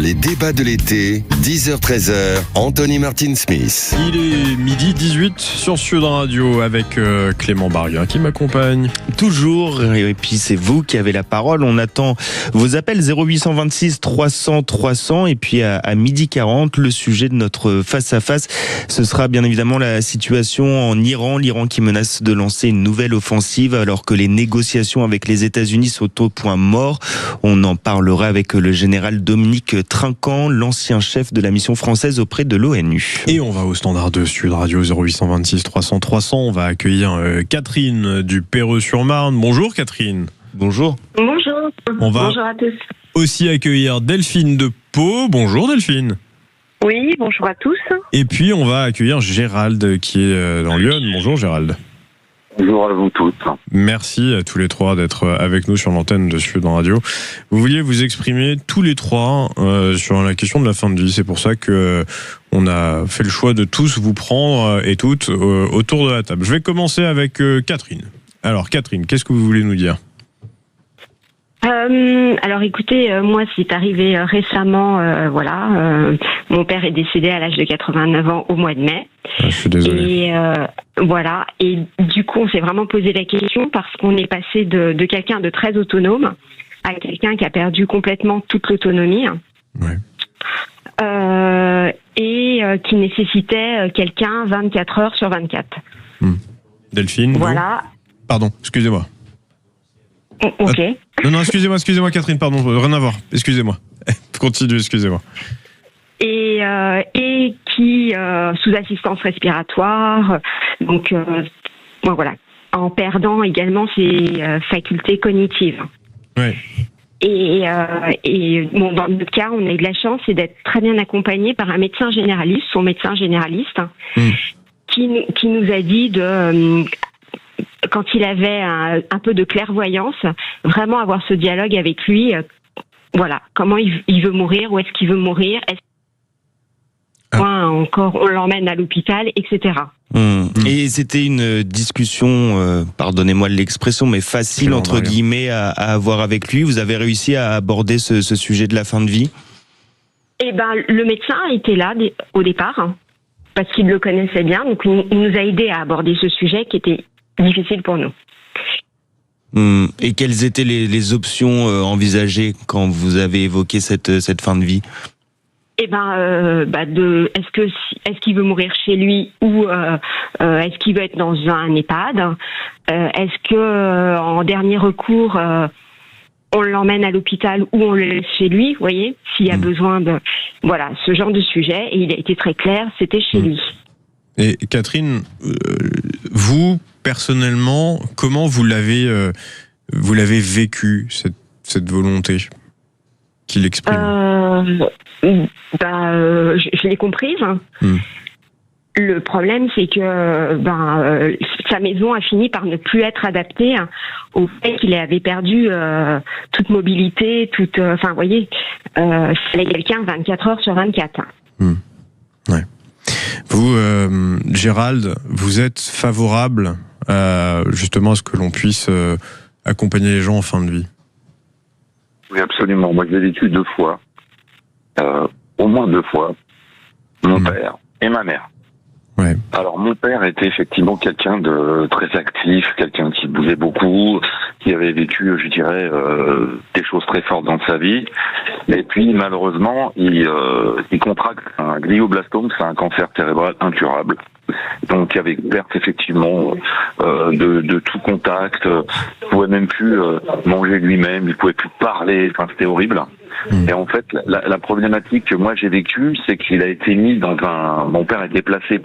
les débats de l'été, 10h-13h, Anthony Martin-Smith. Il est midi 18 sur Sud Radio avec Clément Barguin qui m'accompagne. Toujours, et puis c'est vous qui avez la parole. On attend vos appels 0826 300 300 et puis à midi 40, le sujet de notre face-à-face, ce sera bien évidemment la situation en Iran. L'Iran qui menace de lancer une nouvelle offensive alors que les négociations avec les États-Unis sont au point mort. On en parlera avec le général Dominique Trinquant, l'ancien chef de la mission française auprès de l'ONU. Et on va au standard de Sud Radio 0826 300 300. On va accueillir Catherine du Perreux-sur-Marne. Bonjour Catherine. Bonjour. Bonjour. Bonjour à tous. Aussi accueillir Delphine de Pau. Bonjour Delphine. Oui, bonjour à tous. Et puis on va accueillir Gérald qui est dans Lyon. Bonjour Gérald. Bonjour à vous toutes. Merci à tous les trois d'être avec nous sur l'antenne de Sud Radio. Vous vouliez vous exprimer tous les trois sur la question de la fin de vie. C'est pour ça que on a fait le choix de tous vous prendre et toutes autour de la table. Je vais commencer avec Catherine. Alors Catherine, qu'est-ce que vous voulez nous dire ? Alors écoutez, moi c'est arrivé récemment, mon père est décédé à l'âge de 89 ans au mois de mai. Je suis désolé. Et du coup on s'est vraiment posé la question parce qu'on est passé de quelqu'un de très autonome à quelqu'un qui a perdu complètement toute l'autonomie. Ouais. Et qui nécessitait quelqu'un 24 heures sur 24. Delphine. Voilà. Pardon, excusez-moi. Ok. Non, excusez-moi Catherine, pardon, rien à voir, excusez-moi. Continue, excusez-moi. Et qui, sous assistance respiratoire, donc voilà, en perdant également ses facultés cognitives. Ouais. Et dans notre cas, on a eu de la chance d'être très bien accompagné par un médecin généraliste, son médecin généraliste, qui nous a dit quand il avait un peu de clairvoyance, vraiment avoir ce dialogue avec lui. Voilà, comment il veut mourir, où est-ce qu'il veut mourir, encore on l'emmène à l'hôpital, etc. Et c'était une discussion, pardonnez-moi de l'expression, mais facile entre guillemets à avoir avec lui. Vous avez réussi à aborder ce sujet de la fin de vie ? Eh ben, le médecin était là au départ, parce qu'il le connaissait bien, donc il nous a aidés à aborder ce sujet qui était difficile pour nous. Et quelles étaient les options envisagées quand vous avez évoqué cette fin de vie ? Eh ben, est-ce qu'il veut mourir chez lui ou est-ce qu'il veut être dans un EHPAD ? Est-ce que en dernier recours on l'emmène à l'hôpital ou on le laisse chez lui ? Vous voyez, s'il y a besoin de ce genre de sujet. Et il a été très clair, c'était chez lui. Et Catherine, vous personnellement, comment vous l'avez vécu cette volonté qu'il exprime ? Je l'ai comprise. Le problème, c'est que sa maison a fini par ne plus être adaptée au fait qu'il avait perdu toute mobilité, vous voyez, fallait quelqu'un 24 heures sur 24. Ouais. Vous, Gérald, vous êtes favorable justement à ce que l'on puisse accompagner les gens en fin de vie ? Oui, absolument. Moi, je l'ai vécu 2 fois. Au moins 2 fois. Mon père et ma mère. Ouais. Alors, mon père était effectivement quelqu'un de très actif, quelqu'un qui bougeait beaucoup, qui avait vécu, je dirais, des choses très fortes dans sa vie. Et puis, malheureusement, il contracte un glioblastome, c'est un cancer cérébral incurable. Donc, avec perte, effectivement, de tout contact. Il pouvait même plus manger lui-même, il pouvait plus parler, c'était horrible. Et en fait, la problématique que moi j'ai vécue, c'est qu'il a été mis mon père a été placé,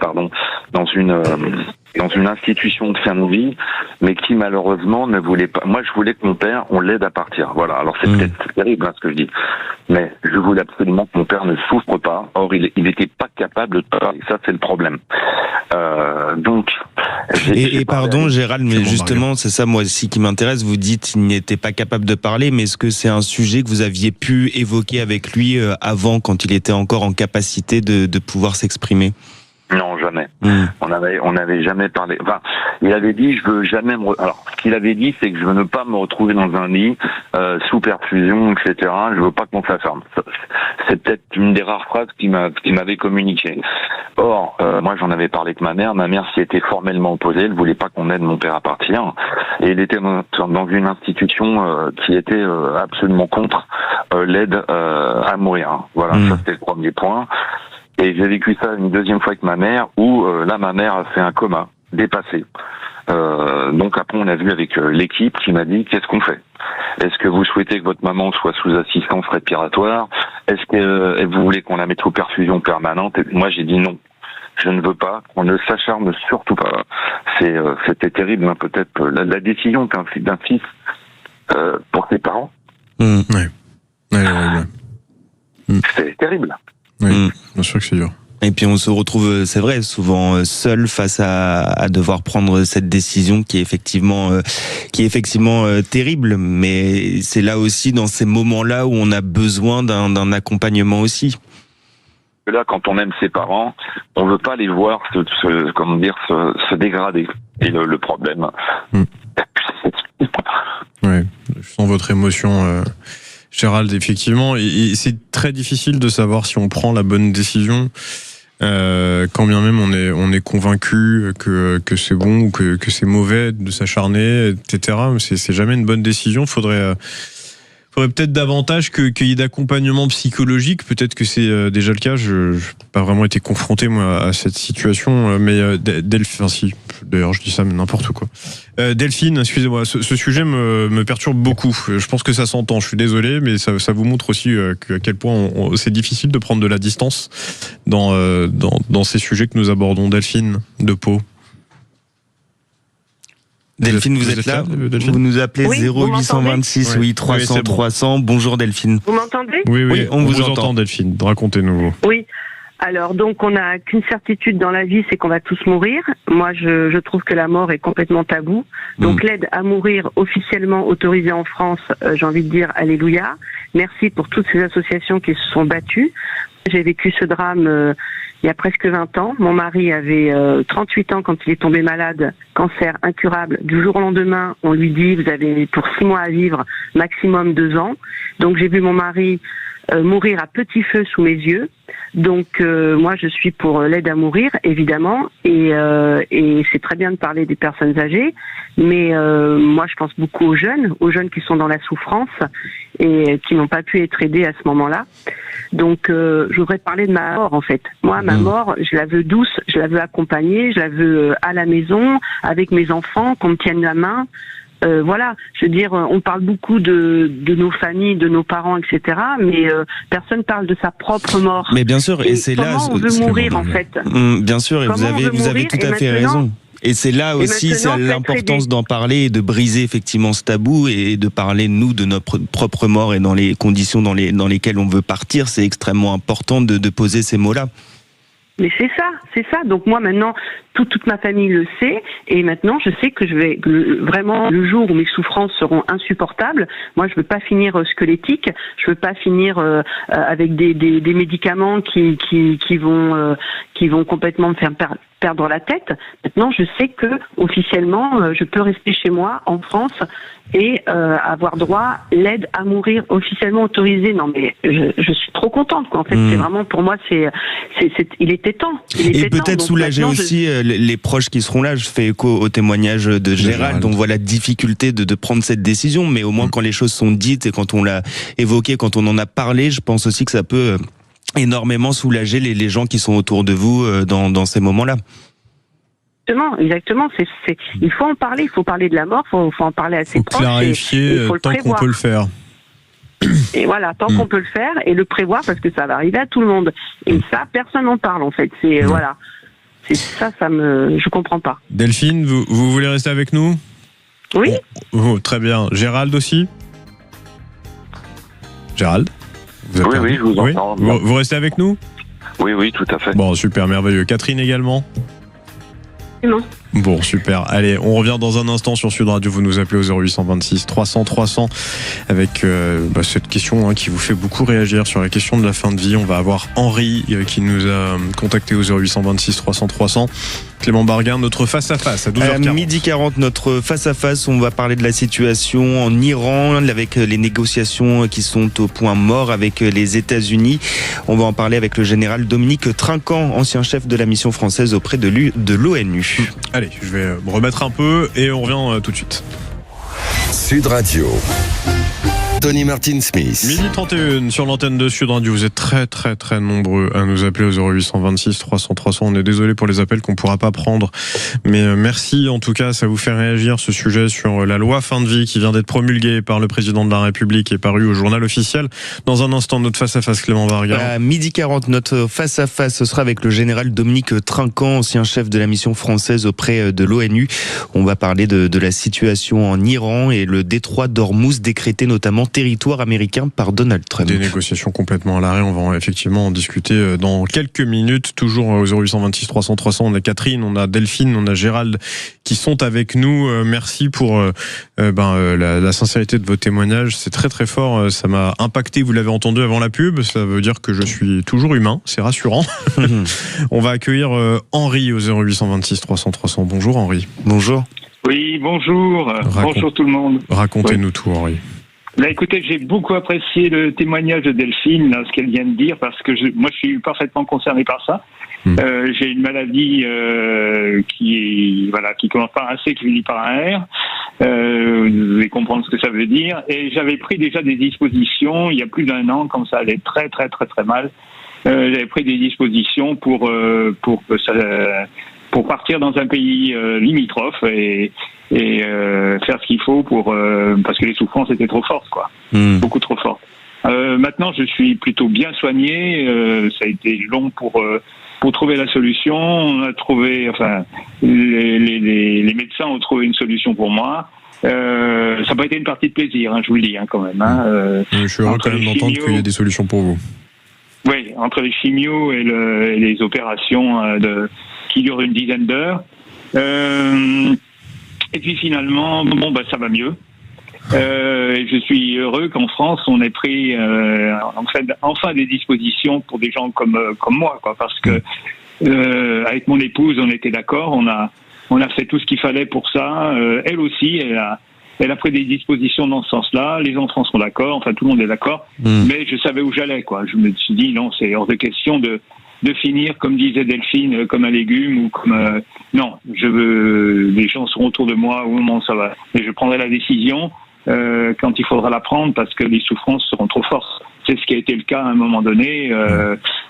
dans une institution de fin de vie, mais qui malheureusement ne voulait pas. Moi, je voulais que mon père, on l'aide à partir. Voilà. Alors c'est peut-être terrible ce que je dis, mais je voulais absolument que mon père ne souffre pas. Or, il n'était pas capable de parler. Ça, c'est le problème. Donc. Et pardon, Gérald, mais justement, c'est ça moi aussi qui m'intéresse. Vous dites qu'il n'était pas capable de parler, mais est-ce que c'est un sujet que vous aviez pu évoquer avec lui avant, quand il était encore en capacité de pouvoir s'exprimer ? Non, jamais. On n'avait jamais parlé. Enfin, il avait dit, je veux jamais alors, ce qu'il avait dit, c'est que je veux ne pas me retrouver dans un lit, sous perfusion, etc. Je veux pas qu'on s'afferme. C'est peut-être une des rares phrases qu'il m'avait communiqué. Or, moi, j'en avais parlé avec ma mère. Ma mère s'y était formellement opposée. Elle voulait pas qu'on aide mon père à partir. Et il était dans une institution qui était absolument contre l'aide à mourir. Voilà, ça c'était le premier point. Et j'ai vécu ça une deuxième fois avec ma mère, où là, ma mère a fait un coma, dépassé. Donc après, on a vu avec l'équipe qui m'a dit, qu'est-ce qu'on fait? Est-ce que vous souhaitez que votre maman soit sous assistance respiratoire? Est-ce que vous voulez qu'on la mette sous perfusion permanente? Et moi, j'ai dit non. Je ne veux pas, qu'on ne s'acharne surtout pas. C'était terrible, hein, peut-être la décision d'un fils pour ses parents. C'est terrible. Oui, bien sûr que c'est dur. Et puis on se retrouve, c'est vrai, souvent seul face à devoir prendre cette décision qui est effectivement terrible. Mais c'est là aussi, dans ces moments-là, où on a besoin d'un accompagnement aussi. Là, quand on aime ses parents, on veut pas les voir se dégrader. Et le problème. Oui, je sens votre émotion. Gérald, effectivement, et c'est très difficile de savoir si on prend la bonne décision, quand bien même on est convaincu que c'est bon ou que c'est mauvais de s'acharner, etc. C'est jamais une bonne décision. Faudrait peut-être davantage qu'il y ait d'accompagnement psychologique. Peut-être que c'est déjà le cas. Je n'ai pas vraiment été confronté moi à cette situation, mais Delphine, si. D'ailleurs, je dis ça, mais n'importe quoi. Delphine, excusez-moi, ce sujet me perturbe beaucoup. Je pense que ça s'entend. Je suis désolé, mais ça vous montre aussi à quel point c'est difficile de prendre de la distance dans ces sujets que nous abordons. Delphine de Pau. Delphine, vous êtes là? Delphine, vous nous appelez oui, 0826 300 300. Bonjour Delphine. Vous m'entendez? Oui, on vous entend Delphine. Racontez-nous. Oui. Alors, donc, on n'a qu'une certitude dans la vie, c'est qu'on va tous mourir. Moi, je trouve que la mort est complètement tabou. Donc, l'aide à mourir officiellement autorisée en France, j'ai envie de dire alléluia. Merci pour toutes ces associations qui se sont battues. J'ai vécu ce drame il y a presque 20 ans. Mon mari avait 38 ans quand il est tombé malade, cancer incurable. Du jour au lendemain, on lui dit, vous avez pour 6 mois à vivre, maximum 2 ans. Donc, j'ai vu mon mari mourir à petit feu sous mes yeux. Donc moi je suis pour l'aide à mourir évidemment et c'est très bien de parler des personnes âgées, mais moi je pense beaucoup aux jeunes qui sont dans la souffrance et qui n'ont pas pu être aidés à ce moment-là. Donc je voudrais parler de ma mort en fait. Moi ma mort, je la veux douce, je la veux accompagnée, je la veux à la maison avec mes enfants, qu'on me tienne la main. Voilà, je veux dire, on parle beaucoup de nos familles, de nos parents, etc. Mais personne parle de sa propre mort. Mais bien sûr, et c'est là. Comment on veut mourir en fait. Bien sûr, et vous avez tout à fait raison. Et c'est là aussi, c'est l'importance d'en parler et de briser effectivement ce tabou et de parler nous de notre propre mort et dans les conditions dans lesquelles on veut partir. C'est extrêmement important de poser ces mots-là. Mais c'est ça. Donc moi maintenant, toute ma famille le sait, et maintenant je sais que je vais vraiment le jour où mes souffrances seront insupportables. Moi je veux pas finir squelettique, je veux pas finir avec des médicaments qui vont complètement me faire perdre la tête. Maintenant je sais que officiellement je peux rester chez moi en France et avoir droit à l'aide à mourir officiellement autorisée. Non mais je suis trop contente quoi. En fait c'est vraiment pour moi il était temps. Et peut-être soulager aussi les proches qui seront là. Je fais écho au témoignage de Gérald. On voit la difficulté de prendre cette décision, mais au moins quand les choses sont dites et quand on l'a évoqué, quand on en a parlé, je pense aussi que ça peut énormément soulager les gens qui sont autour de vous dans ces moments-là. Exactement. Il faut en parler. Il faut parler de la mort. Il faut en parler à ses proches. Clarifier tant qu'on peut le faire. Et voilà, tant qu'on peut le faire et le prévoir parce que ça va arriver à tout le monde. Et ça, personne n'en parle en fait. Voilà. C'est ça, je comprends pas. Delphine, vous voulez rester avec nous? Oui. Oh, très bien. Gérald aussi? Gérald? Oui, je vous entends. Vous restez avec nous? Oui, tout à fait. Bon, super, merveilleux. Catherine également? Non. Bon, super. Allez, on revient dans un instant sur Sud Radio. Vous nous appelez au 0826 300 300 avec cette question qui vous fait beaucoup réagir sur la question de la fin de vie. On va avoir Henri qui nous a contacté au 0826 300 300. Clément Barguin, notre face-à-face à 12h40. À 12h40, notre face-à-face, on va parler de la situation en Iran avec les négociations qui sont au point mort avec les États-Unis. On va en parler avec le général Dominique Trinquant, ancien chef de la mission française auprès de l'ONU. Allez, je vais me remettre un peu et on revient tout de suite. Sud Radio. Tony Martin Smith. 12h31 sur l'antenne de Sud Radio. Vous êtes très très très nombreux à nous appeler au 0826 300 300. On est désolé pour les appels qu'on ne pourra pas prendre. Mais merci en tout cas, ça vous fait réagir ce sujet sur la loi fin de vie qui vient d'être promulguée par le président de la République et paru au journal officiel. Dans un instant, notre face-à-face Clément Barguin. À 12h40, notre face-à-face, ce sera avec le général Dominique Trinquant, ancien chef de la mission française auprès de l'ONU. On va parler de la situation en Iran et le détroit d'Ormuz décrété notamment territoire américain par Donald Trump. Des négociations complètement à l'arrêt, on va effectivement en discuter dans quelques minutes, toujours au 0826 300 300. On a Catherine, on a Delphine, on a Gérald qui sont avec nous. Merci pour la sincérité de vos témoignages, c'est très très fort, ça m'a impacté, vous l'avez entendu avant la pub, ça veut dire que je suis toujours humain, c'est rassurant. On va accueillir Henri au 0826 300 300. Bonjour Henri. Bonjour. Oui, bonjour. Bonjour tout le monde. Racontez-nous tout Henri. Là, écoutez, j'ai beaucoup apprécié le témoignage de Delphine, là, ce qu'elle vient de dire, parce que moi, je suis parfaitement concerné par ça. J'ai une maladie qui commence par un C, qui finit par un R. Vous allez comprendre ce que ça veut dire. Et j'avais pris déjà des dispositions il y a plus d'1 an, quand ça allait très très très très mal. J'avais pris des dispositions pour partir dans un pays limitrophe et faire ce qu'il faut parce que les souffrances étaient trop fortes, quoi. Beaucoup trop fortes. Maintenant, je suis plutôt bien soigné. Ça a été long pour trouver la solution. On a trouvé, les médecins ont trouvé une solution pour moi. Ça n'a pas été une partie de plaisir, je vous le dis, quand même. Je suis heureux quand même d'entendre qu'il y a des solutions pour vous. Oui, entre les chimios et les opérations qui durent une dizaine d'heures. Et puis finalement, ça va mieux. Et je suis heureux qu'en France, on ait pris enfin des dispositions pour des gens comme moi, quoi, parce que avec mon épouse, on était d'accord, on a fait tout ce qu'il fallait pour ça. Elle aussi, elle a pris des dispositions dans ce sens-là. Les enfants sont d'accord, tout le monde est d'accord. Mais je savais où j'allais, quoi. Je me suis dit non, c'est hors de question de finir, comme disait Delphine, comme un légume ou comme non. Les gens seront autour de moi au moment où ça va. Et je prendrai la décision quand il faudra la prendre, parce que les souffrances seront trop fortes. C'est ce qui a été le cas à un moment donné.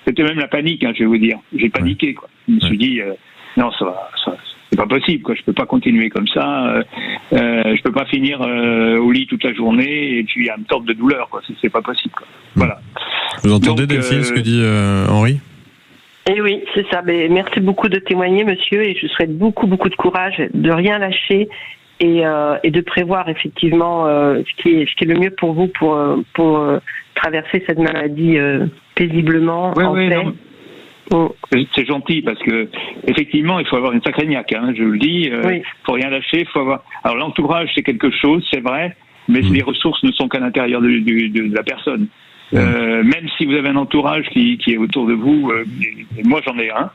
C'était même la panique, je vais vous dire. J'ai paniqué, quoi. Je me suis dit non, ça c'est pas possible, quoi. Je peux pas continuer comme ça. Je peux pas finir au lit toute la journée et puis à me tordre de douleur, quoi. C'est pas possible, quoi. Voilà. Vous entendez Delphine ce que dit Henri? Eh oui, c'est ça. Mais merci beaucoup de témoigner, monsieur, et je souhaite beaucoup de courage, de rien lâcher et de prévoir effectivement ce qui est le mieux pour vous pour traverser cette maladie paisiblement, en paix. C'est gentil, parce que effectivement, il faut avoir une sacrée niaque, je vous le dis. Oui. Faut rien lâcher. Faut avoir. Alors l'entourage, c'est quelque chose, c'est vrai, mais les ressources ne sont qu'à l'intérieur de la personne. Même si vous avez un entourage qui est autour de vous, et moi j'en ai un.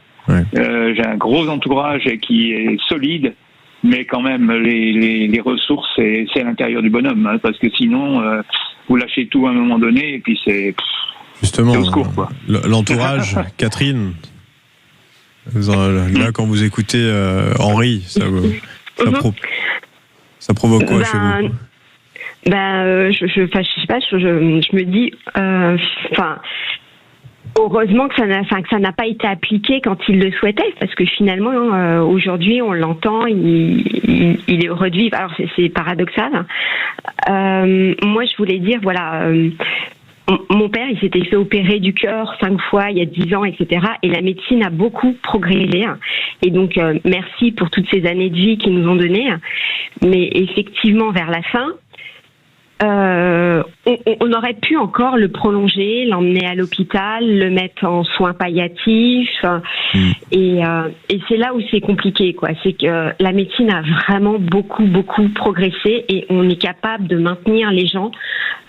J'ai un gros entourage qui est solide, mais quand même les ressources, c'est à l'intérieur du bonhomme, parce que sinon vous lâchez tout à un moment donné et puis c'est justement au secours, quoi. L'entourage. Catherine, là quand vous écoutez Henri, ça provoque quoi chez vous? Je sais pas, je me dis, heureusement que ça n'a pas été appliqué quand il le souhaitait, parce que finalement, aujourd'hui, on l'entend, il est heureux de vivre. Alors, c'est paradoxal. Moi, je voulais dire, mon père, il s'était fait opérer du cœur 5 fois il y a 10 ans, etc. Et la médecine a beaucoup progressé. Et donc, merci pour toutes ces années de vie qu'ils nous ont données. Mais effectivement, vers la fin, on aurait pu encore le prolonger, l'emmener à l'hôpital, le mettre en soins palliatifs, et c'est là où c'est compliqué, quoi. C'est que la médecine a vraiment beaucoup progressé et on est capable de maintenir les gens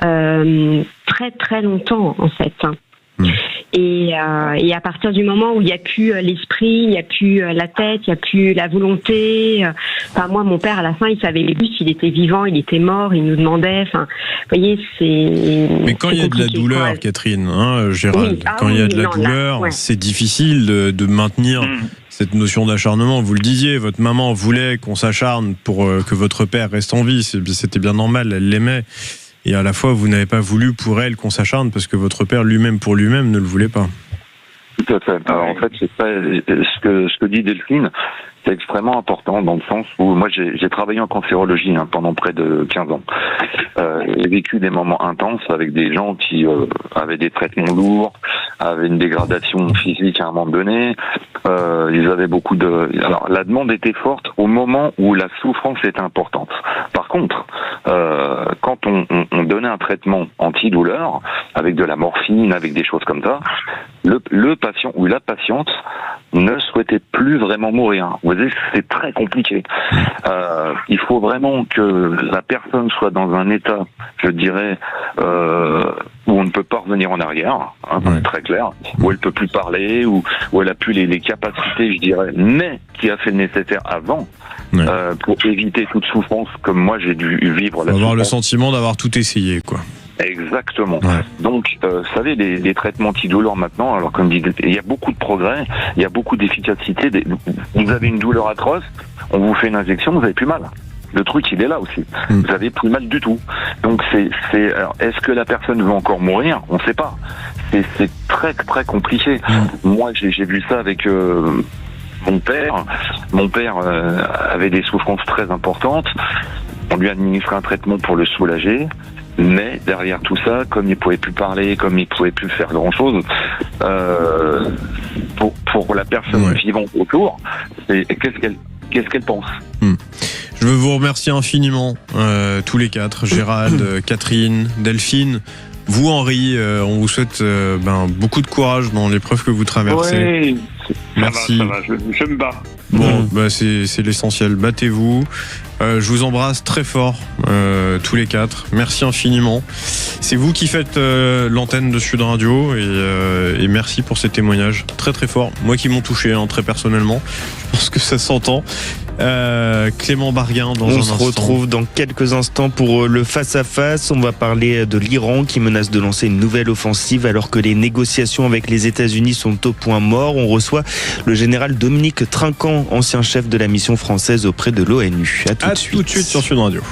très très longtemps, en fait. Et à partir du moment où il n'y a plus l'esprit, il n'y a plus la tête, il n'y a plus la volonté. Enfin, moi, mon père, à la fin, il savait plus s'il était vivant, il était mort, il nous demandait. Enfin, vous voyez, c'est. Mais quand il y a de la douleur, quoi. Catherine, Gérald, quand il y a de la douleur, c'est difficile de maintenir cette notion d'acharnement. Vous le disiez, votre maman voulait qu'on s'acharne pour que votre père reste en vie. C'était bien normal, elle l'aimait. Et à la fois, vous n'avez pas voulu pour elle qu'on s'acharne parce que votre père lui-même, pour lui-même, ne le voulait pas. Tout à fait. Alors, en fait, c'est pas ce que dit Delphine, c'est extrêmement important dans le sens où moi j'ai travaillé en cancérologie pendant près de 15 ans. J'ai vécu des moments intenses avec des gens qui avaient des traitements lourds, avaient une dégradation physique à un moment donné. Ils avaient beaucoup de. Alors la demande était forte au moment où la souffrance était importante. Par contre, quand on donnait un traitement antidouleur avec de la morphine, avec des choses comme ça, le patient ou la patiente ne souhaitait plus vraiment mourir. Vous voyez, c'est très compliqué. Il faut vraiment que la personne soit dans un état, je dirais, où on ne peut pas revenir en arrière, c'est très clair, où elle peut plus parler, où elle a plus les capacités, je dirais, mais qui a fait le nécessaire avant. Pour éviter toute souffrance, comme moi j'ai dû vivre la souffrance. Avoir le sentiment d'avoir tout essayé, quoi. Exactement. Donc, vous savez, les traitements antidouleurs maintenant, alors comme dit, il y a beaucoup de progrès, il y a beaucoup d'efficacité. Vous avez une douleur atroce, on vous fait une injection, vous avez plus mal. Le truc, il est là aussi. Vous avez plus mal du tout. Donc, alors, est-ce que la personne veut encore mourir? On ne sait pas. C'est très très compliqué. Moi, j'ai vu ça avec mon père. Mon père avait des souffrances très importantes. On lui a administré un traitement pour le soulager. Mais derrière tout ça, comme il pouvait plus parler, comme il pouvait plus faire grand chose, pour la personne vivante autour, qu'est-ce qu'elle pense? Je veux vous remercier infiniment, tous les quatre, Gérald, Catherine, Delphine. Vous, Henri, on vous souhaite beaucoup de courage dans l'épreuve que vous traversez. Oui, merci. Ça va, je me bats. Bon, c'est l'essentiel. Battez-vous. Je vous embrasse très fort, tous les quatre. Merci infiniment. C'est vous qui faites l'antenne de Sud Radio et merci pour ces témoignages très très forts. Moi qui m'ont touché très personnellement. Je pense que ça s'entend. Clément Barguin dans un instant. On se retrouve dans quelques instants pour le face-à-face. On va parler de l'Iran qui menace de lancer une nouvelle offensive alors que les négociations avec les États-Unis sont au point mort. On reçoit le général Dominique Trinquant, ancien chef de la mission française auprès de l'ONU. À tout de suite sur Sud Radio.